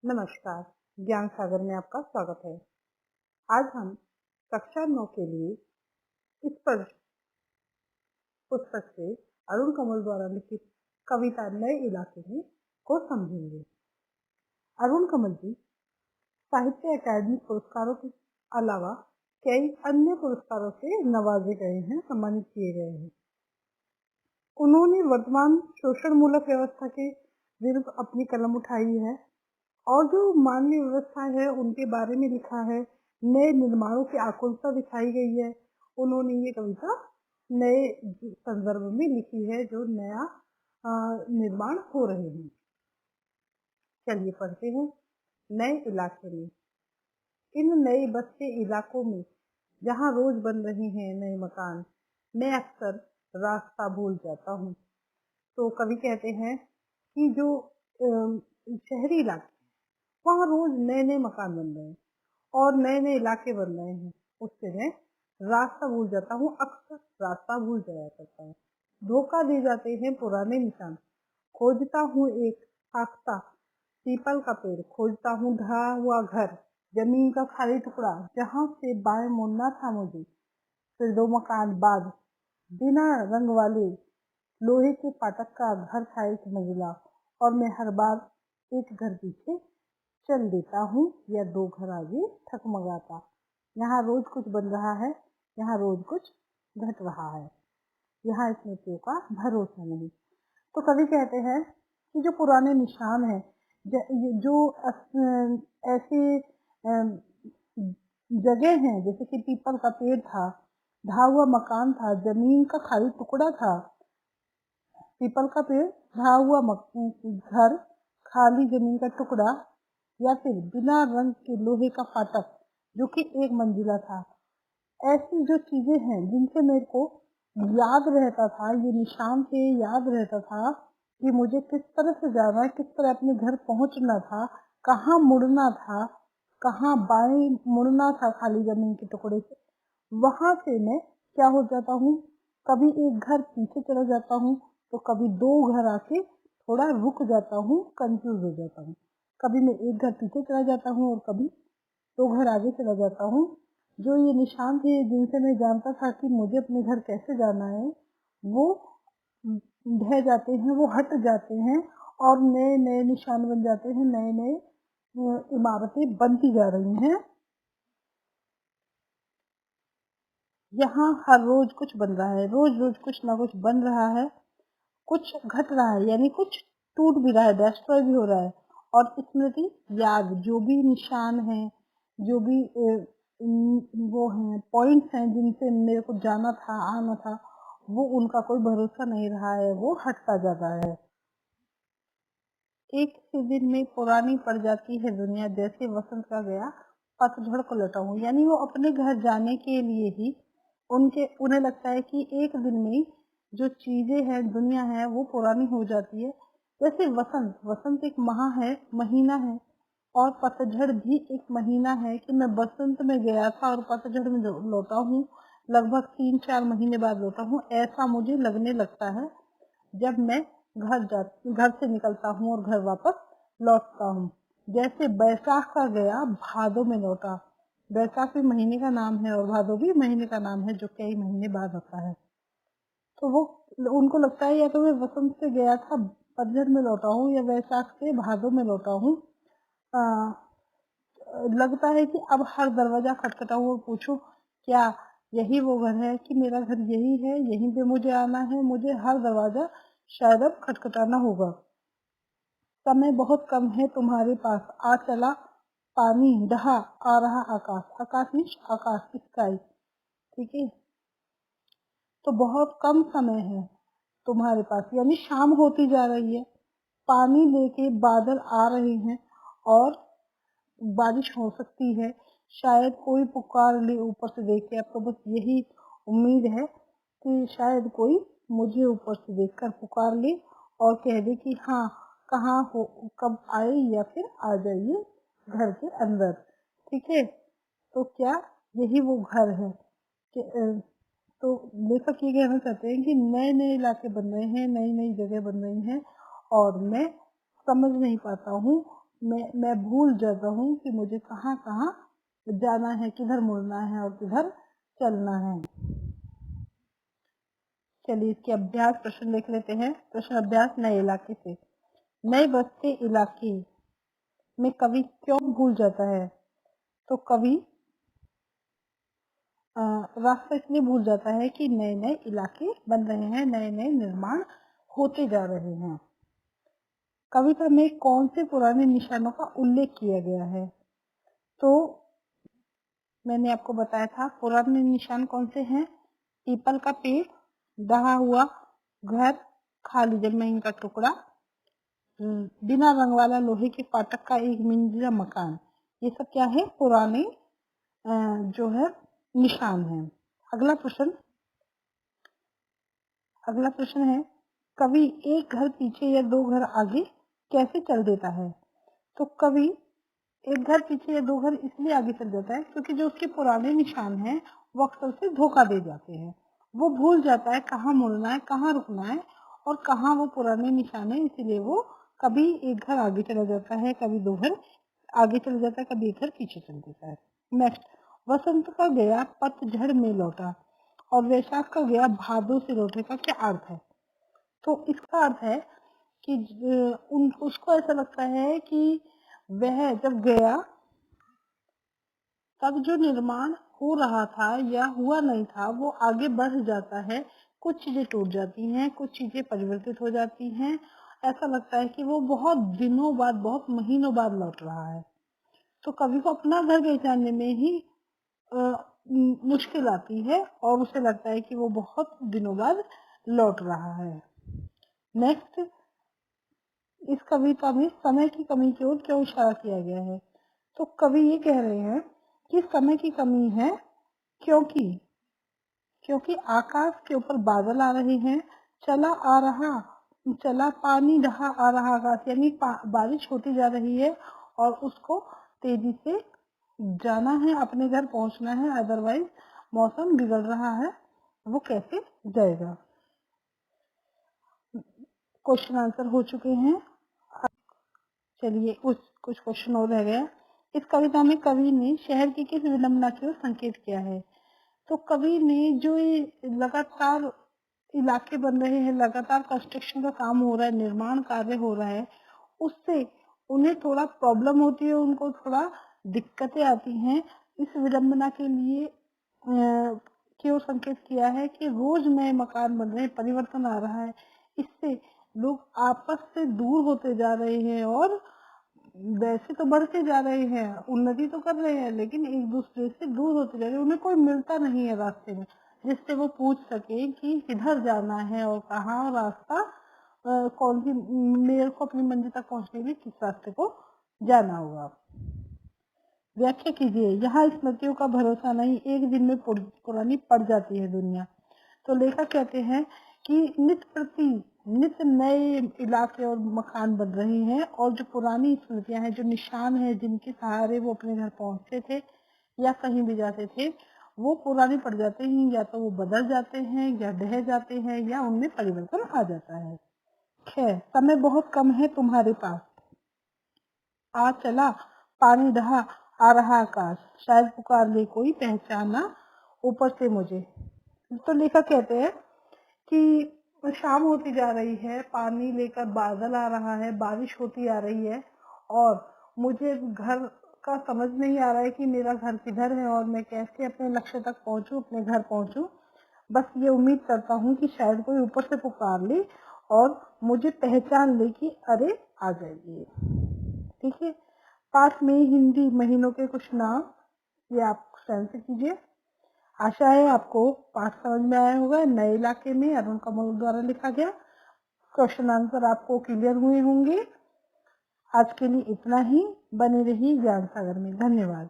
नमस्कार, ज्ञान सागर में आपका स्वागत है। आज हम कक्षा 9 के लिए इस पर पुस्तक से अरुण कमल द्वारा लिखित कविता नए इलाके में को समझेंगे। अरुण कमल जी साहित्य अकादमी पुरस्कारों के अलावा कई अन्य पुरस्कारों से नवाजे गए हैं, सम्मानित किए गए हैं। उन्होंने वर्तमान शोषण मूलक व्यवस्था के विरुद्ध अपनी कलम उठाई है और जो मानवीय व्यवस्था है उनके बारे में लिखा है। नए निर्माणों की आकुलता दिखाई गई है। उन्होंने ये कविता नए संदर्भ में लिखी है, जो नया निर्माण हो रहे हैं। चलिए पढ़ते हैं। नए इलाके में। इन नए बसते इलाकों में जहाँ रोज बन रहे हैं नए मकान, मैं अक्सर रास्ता भूल जाता हूँ। तो कवि कहते हैं कि जो शहरी इलाके वहाँ रोज नए नए मकान बन रहे हैं और नए नए इलाके बन रहे हैं, उससे मैं रास्ता भूल जाता हूँ, अक्सर रास्ता भूल जाया करता है। धोखा दे जाते हैं पुराने निशान। खोजता हूँ एक साख्ता पीपल का पेड़, खोजता हूँ ढहा हुआ घर, जमीन का खाली टुकड़ा जहाँ से बाएं मुड़ना था मुझे। फिर 2 मकान बाद बिना रंग वाले लोहे के फाटक का घर था एक मंजिला, और मैं हर बार एक घर पीछे चल देता हूँ या 2 घर आगे ठकमगाता। यहाँ रोज कुछ बन रहा है, यहाँ रोज कुछ घट रहा है, यहाँ स्मृतियों का भरोसा नहीं। तो कवि कहते हैं कि जो पुराने निशान हैं, जो ऐसे जगह हैं, जैसे कि पीपल का पेड़ था, ढहा हुआ मकान था, जमीन का खाली टुकड़ा था। पीपल का पेड़, ढहा हुआ घर, खाली जमीन का टुकड़ा, या फिर बिना रंग के लोहे का फाटक जो कि एक मंजिला था। ऐसी जो चीजें हैं जिनसे मेरे को याद रहता था, ये निशान से याद रहता था कि मुझे किस तरह से जाना है, किस तरह अपने घर पहुंचना था, कहाँ मुड़ना था, कहाँ बाएं मुड़ना था खाली जमीन के टुकड़े से। वहां से मैं क्या हो जाता हूँ, कभी एक घर पीछे चला जाता हूँ तो कभी 2 घर आके थोड़ा रुक जाता हूँ, कंफ्यूज हो जाता हूँ। कभी मैं एक घर पीछे चला जाता हूँ और कभी 2 घर आगे चला जाता हूँ। जो ये निशान थे जिनसे मैं जानता था कि मुझे अपने घर कैसे जाना है, वो ढह जाते हैं, वो हट जाते हैं और नए नए निशान बन जाते हैं, नए नए इमारतें बनती जा रही हैं। यहाँ हर रोज कुछ बन रहा है, रोज रोज कुछ ना कुछ बन रहा है, कुछ घट रहा है, यानी कुछ टूट भी रहा है, डिस्ट्रॉय भी हो रहा है। और स्मृति याद, जो भी निशान है, जो भी वो हैं पॉइंट्स हैं जिनसे मेरे को जाना था, आना था, वो उनका कोई भरोसा नहीं रहा है, वो हटता जा रहा है। एक ही दिन में पुरानी पड़ जाती है दुनिया, जैसे वसंत का गया पतझड़ को लौटा हूँ। यानी वो अपने घर जाने के लिए ही उन्हें लगता है कि एक दिन में जो चीजें हैं, दुनिया है, वो पुरानी हो जाती है। जैसे वसंत एक माह है, महीना है, और पतझड़ भी एक महीना है कि मैं बसंत में गया था और पतझड़ में लौटा हूँ, लगभग 3-4 महीने बाद लौटा हूँ। ऐसा मुझे लगने लगता है जब मैं घर से निकलता हूँ और घर वापस लौटता हूँ। जैसे बैसाख का गया भादों में लौटा। बैसाख भी महीने का नाम है और भादो भी महीने का नाम है, जो कई महीने बाद आता है। तो वो उनको लगता है या तो मैं वसंत से गया था पतझड़ में लौटा हूँ, या वैशाख से भादों में लौटा हूँ। लगता है कि अब हर दरवाजा खटखटाऊं और पूछूं क्या यही वो घर है, कि मेरा घर यही है, यहीं पे मुझे आना है। मुझे हर दरवाजा शायद अब खटखटाना होगा। समय बहुत कम है तुम्हारे पास, आ चला पानी ढहा आ रहा आकाश। आकाश मीन्स आकाश, स्काई, ठीक है। तो बहुत कम समय है तुम्हारे पास, यानी शाम होती जा रही है, पानी लेके बादल आ रहे हैं और बारिश हो सकती है। शायद कोई पुकार ले ऊपर से देख के। अब तो बस यही उम्मीद है कि शायद कोई मुझे ऊपर से देखकर पुकार ले और कह दे कि हाँ, कहाँ हो, कब आए, या फिर आ जाइए घर के अंदर, ठीक है। तो क्या यही वो घर है कि तो लेखक ये कहना चाहते हैं कि नए नए इलाके बन रहे हैं, नई नई जगह बन रही हैं, और मैं समझ नहीं पाता हूँ मैं भूल जाता हूँ कि मुझे कहाँ कहाँ जाना है, किधर मुड़ना है और किधर चलना है। चलिए इसके अभ्यास प्रश्न लिख लेते हैं। प्रश्न अभ्यास नए इलाके से। नए बसते इलाके में कवि क्यों भूल जाता है? तो कवि रास्ता इसलिए भूल जाता है कि नए नए इलाके बन रहे हैं, नए नए निर्माण होते जा रहे हैं। कविता में कौन से पुराने निशानों का उल्लेख किया गया है? तो मैंने आपको बताया था पुराने निशान कौन से हैं। पीपल का पेड़, ढहा हुआ घर, खाली जमीन का टुकड़ा, बिना रंग वाला लोहे के फाटक का एक मंजिला मकान, ये सब क्या है? पुराने जो है निशान है। अगला प्रश्न है कवि एक घर पीछे या दो घर आगे कैसे चल देता है? तो कवि एक घर पीछे या दो घर इसलिए आगे चल जाता है क्योंकि जो उसके पुराने निशान हैं वो अक्सर से धोखा दे जाते हैं। वो भूल जाता है कहाँ मुड़ना है, कहाँ रुकना है और कहाँ वो पुराने निशान है, इसीलिए वो कभी एक घर आगे चला जाता है, कभी दो घर आगे चला जाता है, कभी एक घर पीछे चल देता है। नेक्स्ट, वसंत का गया पतझड़ में लौटा और वैशाख का गया भादों से लौटे का क्या अर्थ है? तो इसका अर्थ है कि उसको ऐसा लगता है कि वह जब गया तब जो निर्माण हो रहा था या हुआ नहीं था वो आगे बढ़ जाता है, कुछ चीजें टूट जाती हैं, कुछ चीजें परिवर्तित हो जाती हैं। ऐसा लगता है कि वो बहुत दिनों बाद, बहुत महीनों बाद लौट रहा है। तो कवि को अपना घर पहचानने में ही मुश्किल आती है और उसे लगता है कि वो बहुत दिनों बाद लौट रहा है। नेक्स्ट, इस कविता में समय की कमी की ओर क्यों इशारा किया गया है? तो कवि ये कह रहे हैं कि समय की कमी है क्योंकि आकाश के ऊपर बादल आ रहे हैं, चला पानी रहा आ रहा आकाश, यानी बारिश होती जा रही है और उसको तेजी से जाना है, अपने घर पहुंचना है, अदरवाइज मौसम बिगड़ रहा है, वो कैसे जाएगा? क्वेश्चन आंसर हो चुके हैं। चलिए कुछ क्वेश्चन और रह गया। इस कविता में कवि ने शहर की किस विडंबना की ओर संकेत किया है? तो कवि ने जो लगातार इलाके बन रहे हैं, लगातार कंस्ट्रक्शन का काम हो रहा है, निर्माण कार्य हो रहा है, उससे उन्हें थोड़ा प्रॉब्लम होती है, उनको थोड़ा दिक्कतें आती हैं। इस विडंबना के लिए की ओर संकेत किया है कि रोज नए मकान बन रहे हैं, परिवर्तन आ रहा है, इससे लोग आपस से दूर होते जा रहे हैं और वैसे तो बढ़ते जा रहे हैं, उन्नति तो कर रहे हैं, लेकिन एक दूसरे से दूर होते जा रहे हैं। उन्हें कोई मिलता नहीं है रास्ते में जिससे वो पूछ सके कि किधर जाना है और कहाँ रास्ता कौन सी, मेरे को अपनी मंजिल तक पहुंचने के लिए किस रास्ते को जाना होगा। व्याख्या कीजिए। यहाँ स्मृतियों का भरोसा नहीं, एक दिन में पुरानी पड़ जाती है दुनिया। तो लेखक कहते हैं कि नित्य नए इलाके और मकान बन रहे हैं और जो पुरानी स्मृतियां हैं, जो निशान है जिनके सहारे वो अपने घर पहुंचते थे या कहीं भी जाते थे, वो पुराने पड़ जाते हैं, या तो वो बदल जाते हैं या ढह जाते हैं या उनमें परिवर्तन आ जाता है। खैर, समय बहुत कम है तुम्हारे पास, आ चला पानी रहा आ रहा आकाश, शायद पुकार ले कोई पहचाना ऊपर से मुझे। तो लेखक कहते हैं कि शाम होती जा रही है, पानी लेकर बादल आ रहा है, बारिश होती आ रही है और मुझे घर का समझ नहीं आ रहा है कि मेरा घर किधर है और मैं कैसे अपने लक्ष्य तक पहुंचूं, अपने घर पहुंचूं। बस ये उम्मीद करता हूँ कि शायद कोई ऊपर से पुकार ले और मुझे पहचान ले कि अरे आ जाइए। ठीक है, पाठ में हिंदी महीनों के कुछ नाम ये आप स्वयं से कीजिए। आशा है आपको पाठ समझ में आया होगा। नए इलाके में अरुण कमल द्वारा लिखा गया क्वेश्चन आंसर आपको क्लियर हुए होंगे। आज के लिए इतना ही। बने रहिए ज्ञान सागर में। धन्यवाद।